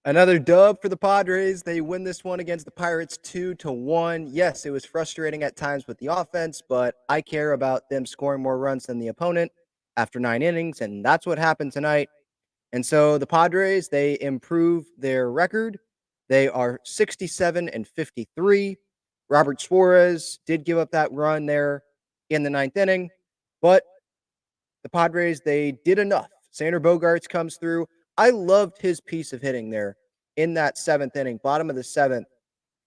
Another dub for the Padres. They win this one against the Pirates 2-1. Yes, it was frustrating at times with the offense, but I care about them scoring more runs than the opponent after 9 innings, and that's what happened tonight. And so the Padres, they improve their record. They are 67-53. Robert Suarez did give up that run there in the ninth inning, but the Padres, they did enough. Sander Bogarts comes through. I loved his piece of hitting there in that seventh inning, bottom of the seventh.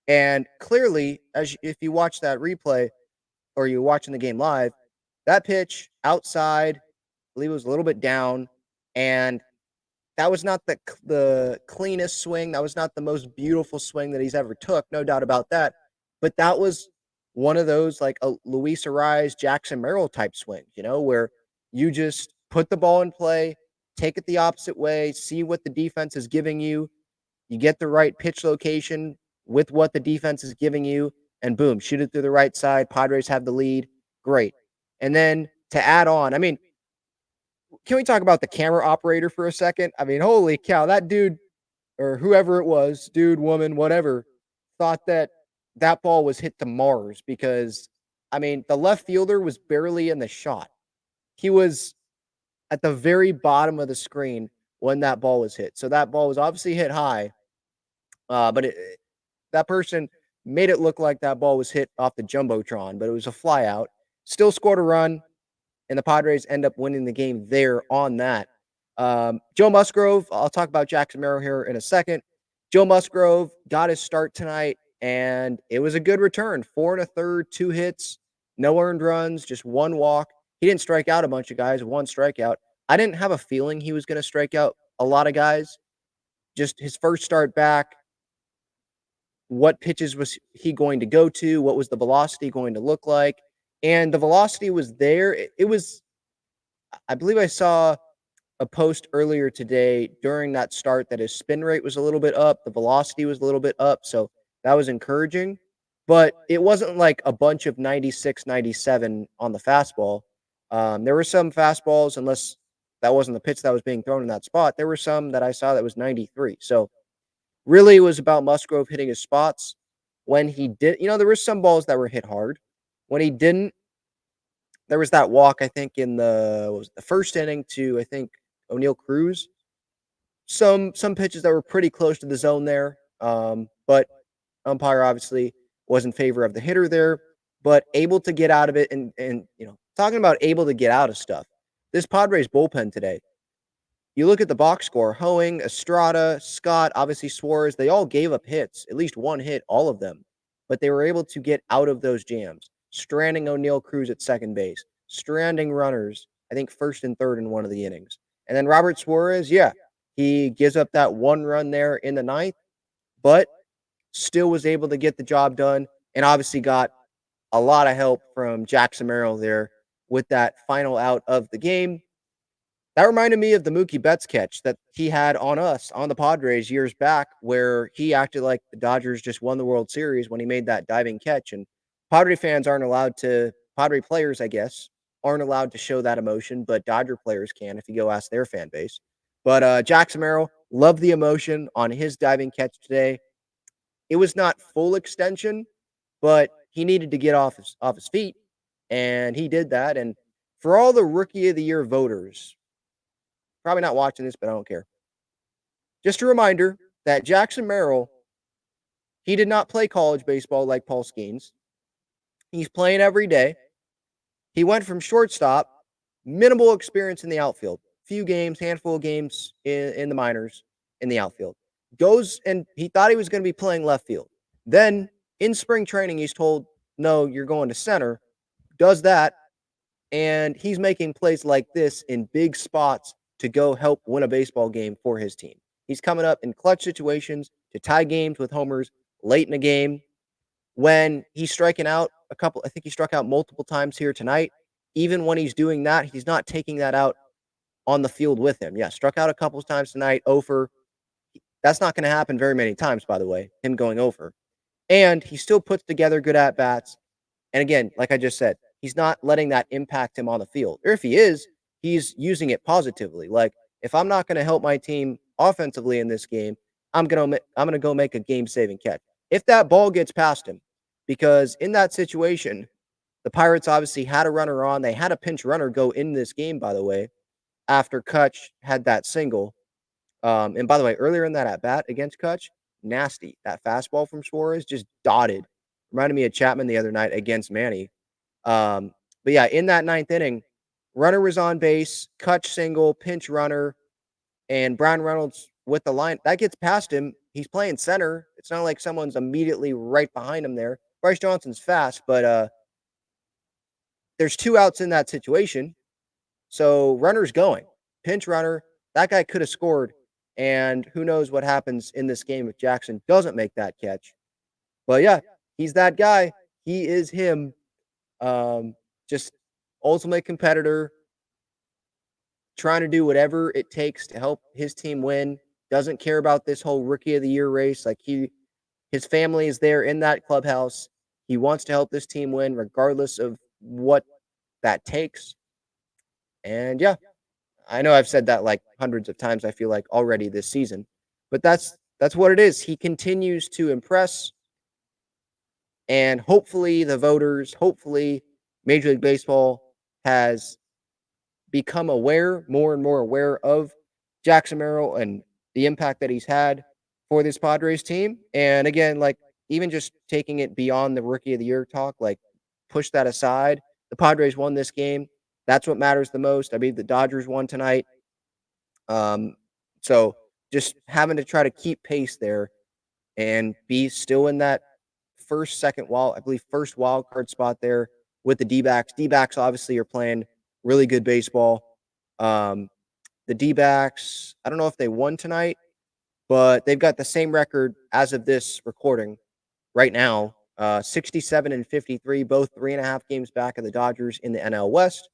And clearly, if you watch that replay or you're watching the game live, that pitch outside, I believe it was a little bit down, and that was not the cleanest swing. That was not the most beautiful swing that he's ever took, no doubt about that. But that was one of those like a Luis Ariz, Jackson Merrill type swings, where you just put the ball in play, take it the opposite way, see what the defense is giving you. You get the right pitch location with what the defense is giving you, and boom, shoot it through the right side. Padres have the lead. Great. And then to add on, I mean, can we talk about the camera operator for a second? I mean, holy cow, that dude or whoever it was, dude, woman, whatever, thought that that ball was hit to Mars because, I mean, the left fielder was barely in the shot. He was at the very bottom of the screen when that ball was hit. So that ball was obviously hit high, but that person made it look like that ball was hit off the Jumbotron, but it was a fly out. Still scored a run, and the Padres end up winning the game there on that. Joe Musgrove, I'll talk about Jackson Merrill here in a second. Joe Musgrove got his start tonight, and it was a good return. 4 1/3, 2 hits, no earned runs, just one walk. He didn't strike out a bunch of guys, one strikeout. I didn't have a feeling he was going to strike out a lot of guys. Just his first start back, what pitches was he going to go to? What was the velocity going to look like? And the velocity was there. It was, I believe I saw a post earlier today during that start that his spin rate was a little bit up, the velocity was a little bit up, so that was encouraging. But it wasn't like a bunch of 96, 97 on the fastball. There were some fastballs, unless that wasn't the pitch that was being thrown in that spot. There were some that I saw that was 93. So really, it was about Musgrove hitting his spots. When he did, there were some balls that were hit hard. When he didn't, there was that walk, I think, in the first inning to, I think, O'Neal Cruz. Some pitches that were pretty close to the zone there, but umpire obviously was in favor of the hitter there, but able to get out of it. And talking about able to get out of stuff, this Padres bullpen today, you look at the box score, Hoeing, Estrada, Scott, obviously Suarez, they all gave up hits, at least one hit, all of them. But they were able to get out of those jams, stranding O'Neal Cruz at second base, stranding runners, I think first and third in one of the innings. And then Robert Suarez, yeah, he gives up that one run there in the ninth, but still was able to get the job done and obviously got a lot of help from Jackson Merrill there with that final out of the game. That reminded me of the Mookie Betts catch that he had on us, on the Padres years back, where he acted like the Dodgers just won the World Series when he made that diving catch. And Padre players, I guess, aren't allowed to show that emotion, but Dodger players can if you go ask their fan base. But Jackson Merrill, loved the emotion on his diving catch today. It was not full extension, but he needed to get off his feet, and he did that. And for all the Rookie of the Year voters, probably not watching this, but I don't care. Just a reminder that Jackson Merrill, he did not play college baseball like Paul Skeens. He's playing every day. He went from shortstop, minimal experience in the outfield, few games, handful of games in the minors in the outfield. Goes and he thought he was going to be playing left field. Then in spring training, he's told, no, you're going to center. Does that, and he's making plays like this in big spots to go help win a baseball game for his team. He's coming up in clutch situations to tie games with homers late in a game. When he's striking out I think he struck out multiple times here tonight. Even when he's doing that, he's not taking that out on the field with him. Yeah, struck out a couple of times tonight, over. That's not going to happen very many times, by the way, him going over. And he still puts together good at-bats. And again, like I just said, he's not letting that impact him on the field. Or if he is, he's using it positively. Like, if I'm not going to help my team offensively in this game, I'm gonna go make a game-saving catch. If that ball gets past him, because in that situation, the Pirates obviously had a runner on. They had a pinch runner go in this game, by the way, after Kutch had that single. And by the way, earlier in that at bat against Kutch, nasty. That fastball from Suarez just dotted. Reminded me of Chapman the other night against Manny. Um, but yeah, in that ninth inning, runner was on base, Kutch single, pinch runner, and Brian Reynolds with the line that gets past him. He's playing center. It's not like someone's immediately right behind him there. Bryce Johnson's fast, but there's two outs in that situation. So runner's going. Pinch runner. That guy could have scored. And who knows what happens in this game if Jackson doesn't make that catch. But yeah, he's that guy. He is him. Just ultimate competitor, trying to do whatever it takes to help his team win. Doesn't care about this whole rookie of the year race. Like his family is there in that clubhouse. He wants to help this team win regardless of what that takes. And yeah, I know I've said that like hundreds of times, I feel like already this season, but that's what it is. He continues to impress, and hopefully the voters, hopefully Major League Baseball has become aware, more and more aware of Jackson Merrill and the impact that he's had for this Padres team. And again, like even just taking it beyond the rookie of the year talk, like push that aside. The Padres won this game. That's what matters the most. I mean, the Dodgers won tonight. So just having to try to keep pace there and be still in that I believe first wild card spot there with the D-backs. D-backs obviously are playing really good baseball. The D-backs, I don't know if they won tonight, but they've got the same record as of this recording right now, 67 and 53, both 3.5 games back of the Dodgers in the NL West.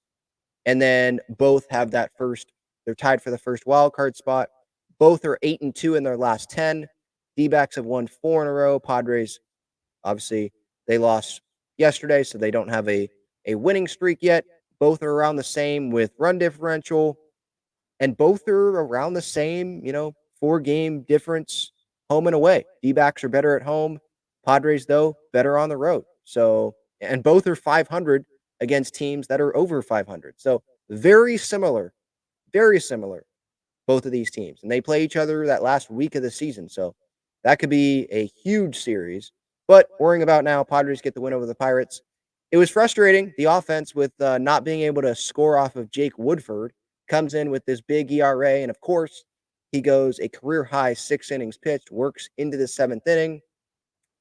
And then both have they're tied for the first wild card spot. Both are 8-2 in their last 10. D-backs have won 4 in a row. Padres, obviously, they lost yesterday, so they don't have a winning streak yet. Both are around the same with run differential, and both are around the same, 4-game difference home and away. D-backs are better at home. Padres, though, better on the road. So, and both are 500 against teams that are over 500. So, very similar, both of these teams. And they play each other that last week of the season. So, that could be a huge series. But worrying about now, Padres get the win over the Pirates. It was frustrating, the offense, with not being able to score off of Jake Woodford. Comes in with this big ERA, and of course, he goes a career-high 6 innings pitched, works into the 7th inning.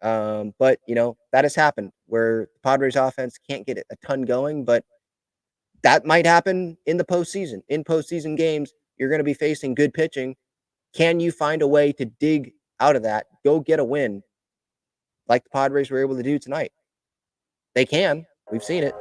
But, that has happened where the Padres offense can't get a ton going, but that might happen in the postseason. In postseason games, you're going to be facing good pitching. Can you find a way to dig out of that, go get a win like the Padres were able to do tonight? They can. We've seen it.